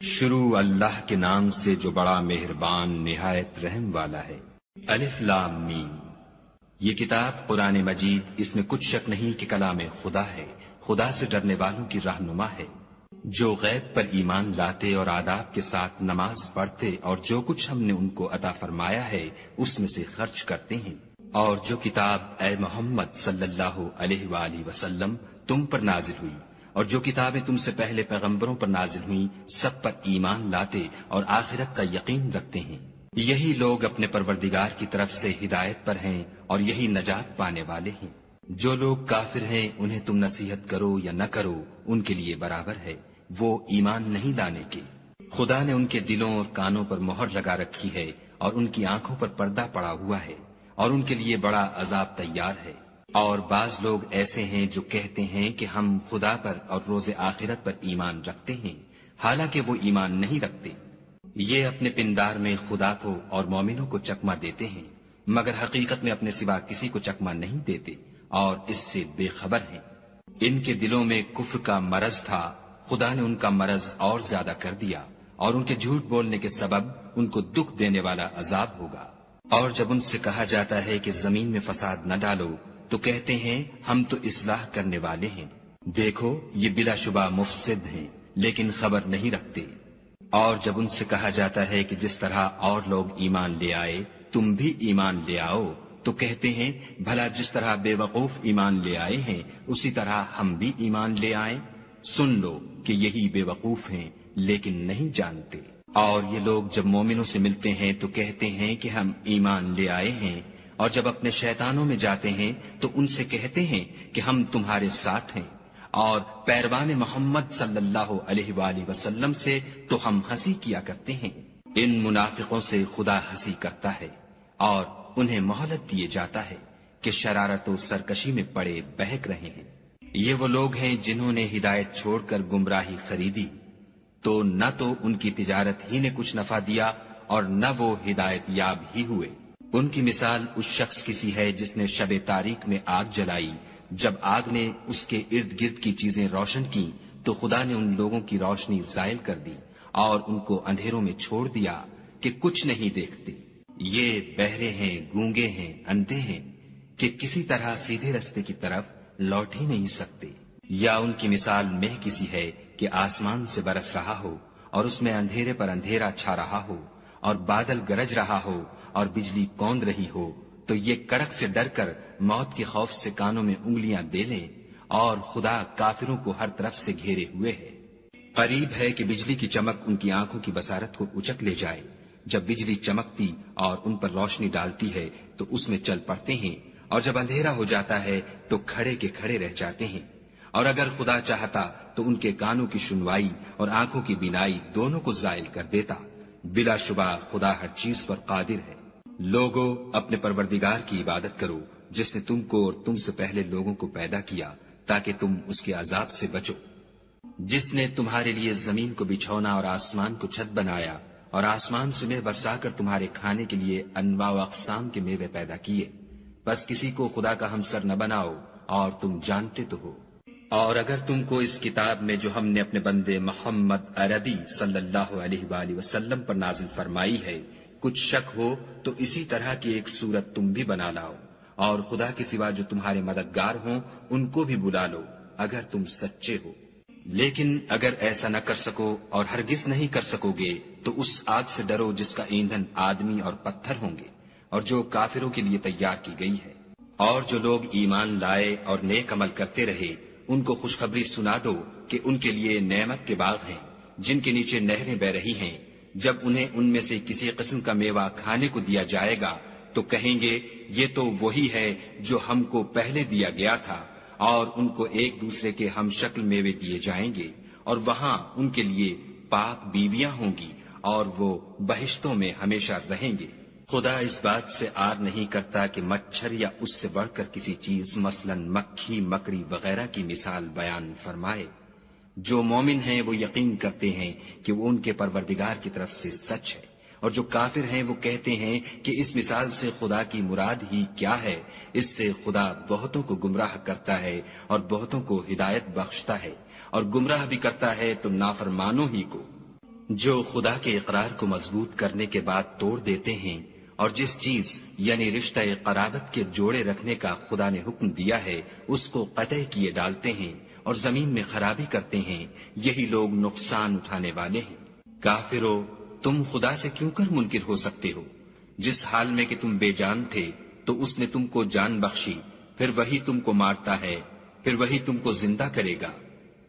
شروع اللہ کے نام سے جو بڑا مہربان نہایت رحم والا ہے۔ الف لام میم۔ یہ کتاب قرآن مجید، اس میں کچھ شک نہیں کہ کلام خدا ہے، خدا سے ڈرنے والوں کی رہنما ہے، جو غیب پر ایمان لاتے اور آداب کے ساتھ نماز پڑھتے اور جو کچھ ہم نے ان کو عطا فرمایا ہے اس میں سے خرچ کرتے ہیں، اور جو کتاب اے محمد صلی اللہ علیہ وآلہ وسلم تم پر نازل ہوئی اور جو کتابیں تم سے پہلے پیغمبروں پر نازل ہوئیں سب پر ایمان لاتے اور آخرت کا یقین رکھتے ہیں، یہی لوگ اپنے پروردگار کی طرف سے ہدایت پر ہیں اور یہی نجات پانے والے ہیں۔ جو لوگ کافر ہیں انہیں تم نصیحت کرو یا نہ کرو ان کے لیے برابر ہے، وہ ایمان نہیں لانے کے۔ خدا نے ان کے دلوں اور کانوں پر مہر لگا رکھی ہے اور ان کی آنکھوں پر پردہ پڑا ہوا ہے اور ان کے لیے بڑا عذاب تیار ہے۔ اور بعض لوگ ایسے ہیں جو کہتے ہیں کہ ہم خدا پر اور روز آخرت پر ایمان رکھتے ہیں، حالانکہ وہ ایمان نہیں رکھتے۔ یہ اپنے پندار میں خدا کو اور مومنوں کو چکما دیتے ہیں، مگر حقیقت میں اپنے سوا کسی کو چکما نہیں دیتے اور اس سے بے خبر ہیں۔ ان کے دلوں میں کفر کا مرض تھا، خدا نے ان کا مرض اور زیادہ کر دیا اور ان کے جھوٹ بولنے کے سبب ان کو دکھ دینے والا عذاب ہوگا۔ اور جب ان سے کہا جاتا ہے کہ زمین میں فساد نہ ڈالو تو کہتے ہیں ہم تو اصلاح کرنے والے ہیں، دیکھو یہ بلا شبہ مفسد ہیں لیکن خبر نہیں رکھتے۔ اور جب ان سے کہا جاتا ہے کہ جس طرح اور لوگ ایمان لے آئے تم بھی ایمان لے آؤ تو کہتے ہیں بھلا جس طرح بے وقوف ایمان لے آئے ہیں اسی طرح ہم بھی ایمان لے آئیں۔ سن لو کہ یہی بے وقوف ہیں لیکن نہیں جانتے۔ اور یہ لوگ جب مومنوں سے ملتے ہیں تو کہتے ہیں کہ ہم ایمان لے آئے ہیں، اور جب اپنے شیطانوں میں جاتے ہیں تو ان سے کہتے ہیں کہ ہم تمہارے ساتھ ہیں، اور پیروان محمد صلی اللہ علیہ وآلہ وسلم سے تو ہم ہنسی کیا کرتے ہیں۔ ان منافقوں سے خدا ہنسی کرتا ہے اور انہیں مہلت دیے جاتا ہے کہ شرارت و سرکشی میں پڑے بہک رہے ہیں۔ یہ وہ لوگ ہیں جنہوں نے ہدایت چھوڑ کر گمراہی خریدی، تو نہ تو ان کی تجارت ہی نے کچھ نفع دیا اور نہ وہ ہدایت یاب ہی ہوئے۔ ان کی مثال اس شخص کی سی ہے جس نے شب تاریک میں آگ جلائی، جب آگ نے اس کے ارد گرد کی چیزیں روشن کی تو خدا نے ان لوگوں کی روشنی زائل کر دی اور ان کو اندھیروں میں چھوڑ دیا کہ کچھ نہیں دیکھتے۔ یہ بہرے ہیں، گونگے ہیں، اندھے ہیں کہ کسی طرح سیدھے رستے کی طرف لوٹ ہی نہیں سکتے۔ یا ان کی مثال مہ کسی ہے کہ آسمان سے برس رہا ہو اور اس میں اندھیرے پر اندھیرا چھا رہا ہو اور بادل گرج رہا ہو اور بجلی کوند رہی ہو، تو یہ کڑک سے ڈر کر موت کے خوف سے کانوں میں انگلیاں دے لیں، اور خدا کافروں کو ہر طرف سے گھیرے ہوئے ہے۔ قریب ہے کہ بجلی کی چمک ان کی آنکھوں کی بصارت کو اچک لے جائے۔ جب بجلی چمکتی اور ان پر روشنی ڈالتی ہے تو اس میں چل پڑتے ہیں، اور جب اندھیرا ہو جاتا ہے تو کھڑے کے کھڑے رہ جاتے ہیں۔ اور اگر خدا چاہتا تو ان کے کانوں کی سنوائی اور آنکھوں کی بینائی دونوں کو زائل کر دیتا۔ بلا شبہ خدا ہر چیز پر قادر ہے۔ لوگو اپنے پروردگار کی عبادت کرو جس نے تم کو اور تم سے پہلے لوگوں کو پیدا کیا تاکہ تم اس کے عذاب سے بچو، جس نے تمہارے لیے زمین کو بچھونا اور آسمان کو چھت بنایا اور آسمان سے میوہ برسا کر تمہارے کھانے کے لیے انواع و اقسام کے میوے پیدا کیے، بس کسی کو خدا کا ہمسر نہ بناؤ اور تم جانتے تو ہو۔ اور اگر تم کو اس کتاب میں جو ہم نے اپنے بندے محمد عربی صلی اللہ علیہ وآلہ وسلم پر نازل فرمائی ہے کچھ شک ہو تو اسی طرح کی ایک صورت تم بھی بنا لاؤ، اور خدا کے سوا جو تمہارے مددگار ہوں ان کو بھی بلا لو اگر تم سچے ہو۔ لیکن اگر ایسا نہ کر سکو اور ہرگز نہیں کر سکو گے تو اس آگ سے ڈرو جس کا ایندھن آدمی اور پتھر ہوں گے اور جو کافروں کے لیے تیار کی گئی ہے۔ اور جو لوگ ایمان لائے اور نیک عمل کرتے رہے ان کو خوشخبری سنا دو کہ ان کے لیے نعمت کے باغ ہیں جن کے نیچے نہریں بہ رہی ہیں۔ جب انہیں ان میں سے کسی قسم کا میوہ کھانے کو دیا جائے گا تو کہیں گے یہ تو وہی ہے جو ہم کو پہلے دیا گیا تھا، اور ان کو ایک دوسرے کے ہم شکل میوے دیے جائیں گے، اور وہاں ان کے لیے پاک بیویاں ہوں گی اور وہ بہشتوں میں ہمیشہ رہیں گے۔ خدا اس بات سے آر نہیں کرتا کہ مچھر یا اس سے بڑھ کر کسی چیز مثلا مکھی، مکڑی وغیرہ کی مثال بیان فرمائے۔ جو مومن ہیں وہ یقین کرتے ہیں کہ وہ ان کے پروردگار کی طرف سے سچ ہے، اور جو کافر ہیں وہ کہتے ہیں کہ اس مثال سے خدا کی مراد ہی کیا ہے۔ اس سے خدا بہتوں کو گمراہ کرتا ہے اور بہتوں کو ہدایت بخشتا ہے، اور گمراہ بھی کرتا ہے تو نافرمانوں ہی کو۔ جو خدا کے اقرار کو مضبوط کرنے کے بعد توڑ دیتے ہیں اور جس چیز یعنی رشتہ قرابت کے جوڑے رکھنے کا خدا نے حکم دیا ہے اس کو قطع کیے ڈالتے ہیں اور زمین میں خرابی کرتے ہیں، یہی لوگ نقصان اٹھانے والے ہیں۔ کافرو، تم خدا سے کیوں کر منکر ہو سکتے ہو؟ جس حال میں کہ تم بے جان تھے تو اس نے تم کو جان بخشی، پھر وہی تم کو مارتا ہے، پھر وہی تم کو زندہ کرے گا،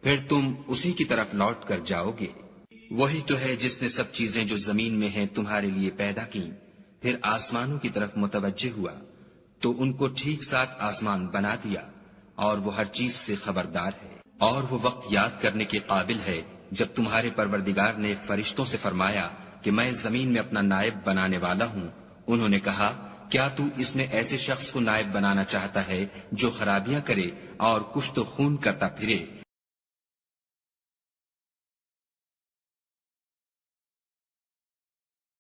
پھر تم اسی کی طرف لوٹ کر جاؤ گے۔ وہی تو ہے جس نے سب چیزیں جو زمین میں ہیں تمہارے لیے پیدا کی، پھر آسمانوں کی طرف متوجہ ہوا تو ان کو ٹھیک ساتھ آسمان بنا دیا، اور وہ ہر چیز سے خبردار ہے۔ اور وہ وقت یاد کرنے کے قابل ہے جب تمہارے پروردگار نے فرشتوں سے فرمایا کہ میں زمین میں اپنا نائب بنانے والا ہوں۔ انہوں نے کہا، کیا تو اس میں ایسے شخص کو نائب بنانا چاہتا ہے جو خرابیاں کرے اور کشت و خون کرتا پھرے